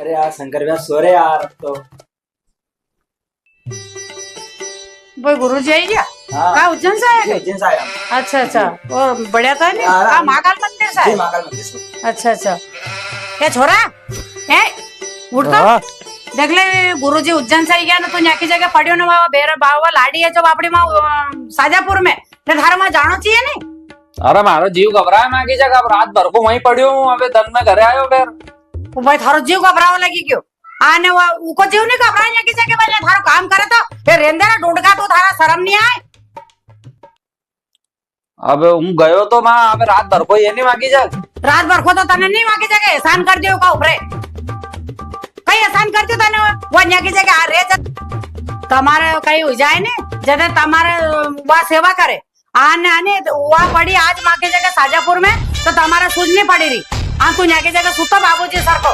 अरे यार शंकर भैया सो रहे यार अब तो। भाई गुरुजी आई क्या? हाँ। का उज्जैन से आया क्या? उज्जैन से आया हूँ। अच्छा अच्छा, वो बढ़िया था नहीं? हाँ, का महाकाल मंदिर से जी आया? महाकाल मंदिर से। अच्छा अच्छा। ये छोरा ए उठ तो हाँ। देख ले, गुरुजी उज्जैन से आई गया ना, तू यहाँ की जगह पढ़ियो ना, वहाँ बेर बाबा लाडी है जो बापड़ी माँ साजापुर में, ते थारा वहाँ जानो चाहिए नहीं? अरे मारो जीव घबरा है, मैं की जगह अब रात भर को वहीं पड़ियो हूँ, अबे दिन में घरे आयो फिर। वो भाई थारो जीव घबराव लगी क्यों? आने वो उको जीव नहीं घबरा, यहाँ की जगह वाले थारो काम करे तो फिर रेंदे ना ढूंढ का, तो थारा शर्म नहीं आए? अब हूँ गयो तो माँ, अब रात भर को ये नहीं मांगी जग। रात भर को तो तने नहीं वहाँ की जगह एहसान कर दियो का ऊपरे, कहीं एहसान कर दियो तने वो यहाँ की जगह आ रहे जब तुम्हारे कहीं हो जाए ने जब तुम्हारे वहाँ सेवा करे आने आने वहाँ पड़ी आज माँ की जगह साजापुर में, तो तुम्हारा सूझ नहीं पड़ी रही। हाँ तू यहाँ की जगह सुतो बाबूजी सर को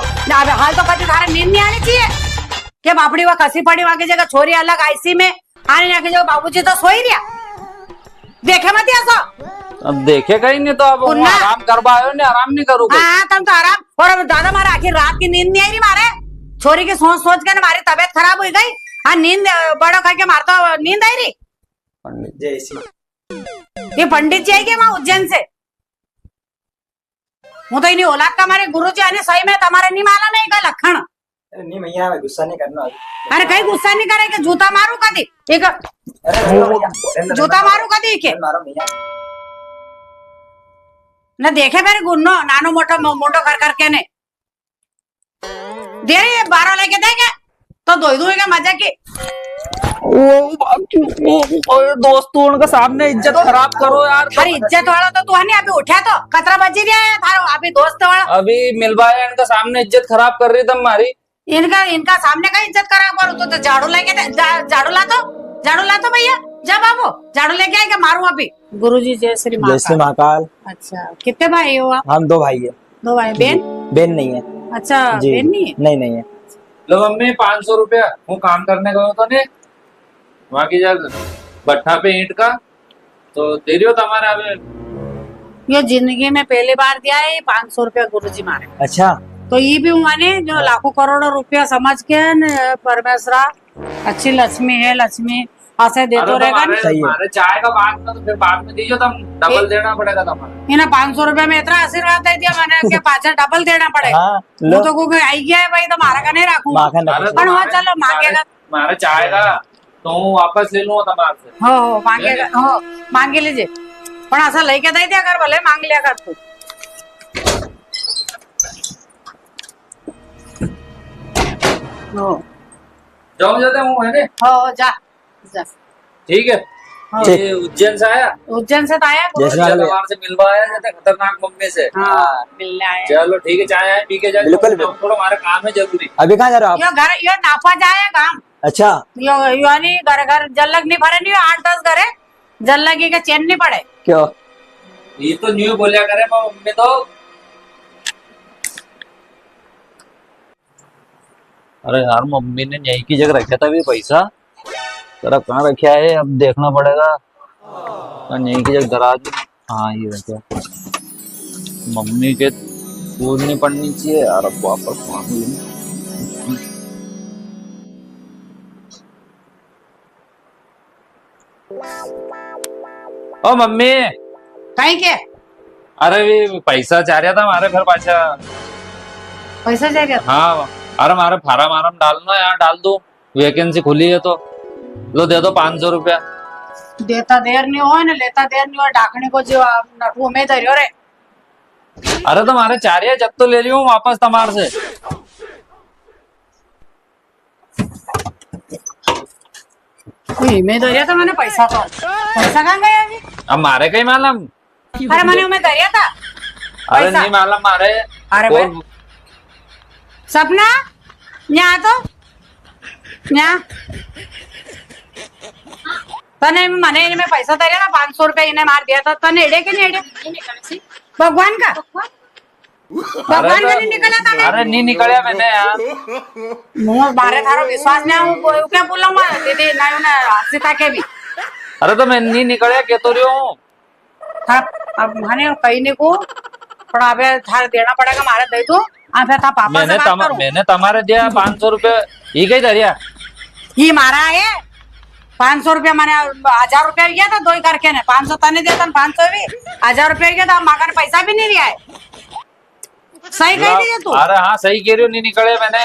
हाल तो कभी थारे नींद नहीं आनी चाहिए कि बापड़ी वहाँ कसी पड़ी, वहाँ की जगह छोरी अलग आईसी में आने, यहाँ की जगह बाबूजी तो सो ही रिया, देखे मत ऐसा। अब देखे कहीं नहीं तो अब उन्ना। आराम करवा आयो नहीं, आराम नहीं करूँ हाँ तुम तो आराम, और अब दादा मारा आखिर रात की नींद नहीं आई रही मारे, छोरी की सोच सोच के हमारी तबीयत खराब हो गई। हाँ नींद बड़ा करके मारता नींद आई रही। पंडित। जय श्री माँ। ये पंडित जी आई क्या वहाँ उज्जैन से? वो तो इन्हीं औलाद का हमारे गुरु जी आने सही में तुम्हारे नहीं माला नहीं का लक्षण। अरे नहीं भैया मैं गुस्सा नहीं करना अभी। अरे कहीं गुस्सा नहीं करेगा, जूता मारू कदी एक अरे भैया, जूता मारू कदी के मारो भैया। न देखे मेरे गुन्नो नानो मोटो मोटो कर करके ने दे रही है 12 लेके देंगे तो दो दूंगा मजा की। दोस्तों उनका सामने इज्जत खराब करो यार। अरे इज्जत वाला तो तू है नहीं, अभी उठा तो कतरा बजी रहा है थारो, अभी दोस्त वाला अभी मिलवाया, इनका सामने इज्जत खराब कर रही तुम्हारी। इनका इनका सामने का इज्जत करा पर तो झाड़ू लेके झाड़ू ला तो भैया जा बाबू झाड़ू लेके आएगा, मारू अभी। गुरुजी जय श्री जय श्री महाकाल। अच्छा कितने भाई हो आप? हम 2 भाई है। 2 भाई, बहन? बहन नहीं है। अच्छा जी बहन नहीं है? नहीं नहीं है। लो मम्मी 500 रुपया, वो काम करने गयो तो ने वहाँ की जग भट्ठा पे ईंट का, तो दे रही हो तुम्हारे अभी। ये जिंदगी में पहली बार दिया है 500 रुपया गुरुजी मारे, अच्छा तो ये भी हुआ ने जो लाखों करोड़ों रुपया समझ के न परमेश्वरा अच्छी लक्ष्मी है, लक्ष्मी ऐसे दे तो रहेगा नहीं। सही है। हमारे चाय का बाद में तो फिर बाद में दीजिए, तुम डबल देना पड़ेगा तुम्हारा। इन्हें 500 रुपया में इतना आशीर्वाद दे दिया मैंने कि पाछा डबल देना पड़ेगा। हाँ वो लो तो कोई आई गया है भाई, तो मारा का नहीं रखूंगा। माखन रखो। पर वहाँ चलो मांगेगा हमारे चाय का तो वापस ले लूंगा तुम्हारे से। हो मांगेगा हो मांगे लीजिए, पर ऐसा लेके दे दिया कर, भले मांग लिया कर तू। हो जाओ जाते हूँ है हो जा जा। ठीक है। हाँ। ये उज्जैन से आया, उज्जैन से तो आया गुरु। जैसे वाला तुम्हारे से मिलवा आया जाते खतरनाक मम्मी से। हाँ मिलने आया। चलो ठीक है, चाय आए पी के जाए। बिल्कुल। थोड़ा हमारा काम है जरूरी। अभी कहाँ जा रहे हो आप? यो घर यो नापा जाएगा हम, अच्छा यो यानी घर घर जल लग नहीं भरे नहीं, 8-10 घरे जल लगी का चैन नहीं पड़े। क्यों? ये तो न्यू बोलिया करे मम्मी तो। अरे यार मम्मी ने यही की जगह रखा था भी पैसा, जरा कहाँ रखा है अब देखना पड़ेगा। यही की जगह दराज। हाँ ये रखा। मम्मी के दूध नहीं पड़नी चाहिए यार, अब वापस मांग लूं। ओ मम्मी, कहीं के अरे भी पैसा चाह रहा था हमारे घर पाछा। पैसा चाहिए? हाँ अरे हमारे फार्म आराम डालना यार, डाल दो, वैकेंसी खुली है तो। लो दे दो 500 रुपया। देता देर नहीं हो ना लेता देर नहीं हो, डाकने को जो नटू में धरियो रे। अरे तुम्हारे चार है, जब तो ले रही हूँ वापस तुम्हारे से। में धरिया था मैंने पैसा, तो पैसा कहाँ गया अभी? अब मारे कहीं मालूम? अरे मैंने उन्हें धरिया था अरे पैसा। नहीं मालूम मारे। अरे और भाई सपना यहाँ तो यहाँ तने मने इनमें पैसा धरिया था 500 रुपया इन्हें मार दिया था, तने एड़े के नहीं एड़े भगवान का भगवान का नहीं निकला था मैं। अरे नहीं निकलिया मैंने यार। मुंह मारे थारो विश्वास नहीं आऊं क्या बोला मैं दीदी नहीं ना सीता के भी। अरे तो मैं नहीं निकलिया के तो रही हूँ। अब माने कहीं नहीं को पर अबे थार देना पड़ेगा, मारे दे दो हाँ फिर था पापा से बात करो। मैंने तुम्हारे दिया 500 रुपये, ये कहीं दरिया ये मारा है 500 रुपया, मैंने 1000 रुपया गया था दो ही करके ने 500 तने देता 500 भी 1000 रुपया गया था, माँ ने पैसा भी नहीं लिया है। सही कह रही है तू। अरे हाँ सही कह रही हो, नहीं निकले मैंने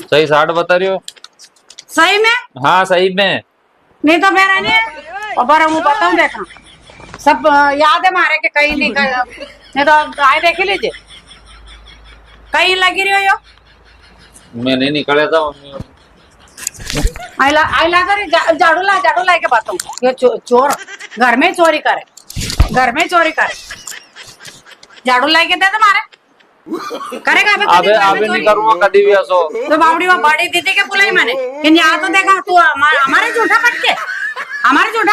सही 60 बता रही हो। सही में? हाँ सही में। नहीं तो फिर है नहीं और बार मैं बताऊं देखा सब याद है मारे के कहीं नहीं तो आए देख लीजिए कहीं लगी रही हो यो। मैं नहीं निकले था मम्मी। आइला कर झाड़ू ला के बताऊं ये चोर घर में चोरी करे झाड़ू ला के दे दे मारे करेगा अबे नहीं करूंगा कभी भी ऐसो। तो बावड़ी में बड़ी दीदी के बुलाई मैंने कि यहाँ तो देखा तू हमारे झूठा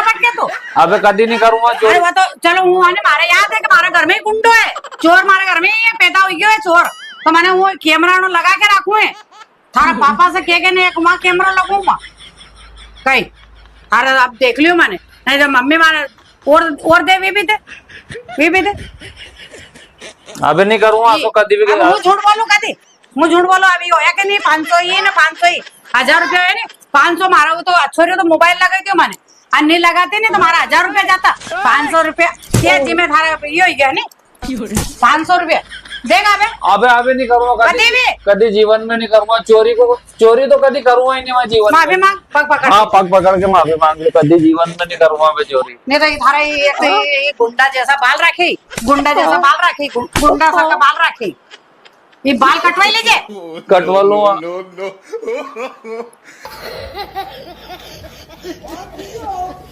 पटके तू। अबे कभी नहीं करूंगा चोरी। अरे वो तो चलो वो मारे याद है कि हमारे घर में ही गुंडो है चोर, हमारे घर में ही पैदा हुई है चोर, तो मैंने वो कैमरा लगा के रखू है थारा पापा से कह के नहीं एक वहाँ कैमरा लगूंगा कहीं। अरे अब देख लियो मैंने, नहीं तो मम्मी मारे और दे वी भी दे। अबे नहीं करूंगा तो कभी भी। मुँह झूठ बोलो अभी होया कि नहीं 500 ही ना 500 ही 1000 रुपया है नहीं 500 मारा वो तो अच्छो तो मोबाइल लगा क्यों मैंने अन्य लगाते नहीं तुम्हारा 1000 रुपया जाता 500 रुपया ये जी में थारा ये हो गया नहीं 500 रुपया देगा अबे नहीं करूंगा कभी जीवन में नहीं करूंगा चोरी तो कभी करूंगा ही नहीं मैं जीवन में। माफी मांग पग पकड़। हाँ पग पकड़ के माफी मांग ली, कभी जीवन में नहीं करूंगा मैं चोरी। नहीं तो ये थारा ये गुंडा जैसा बाल रखे गुंडा सा का बाल रखे ये बाल कटवाई लीजिए कटवा लूंगा। no.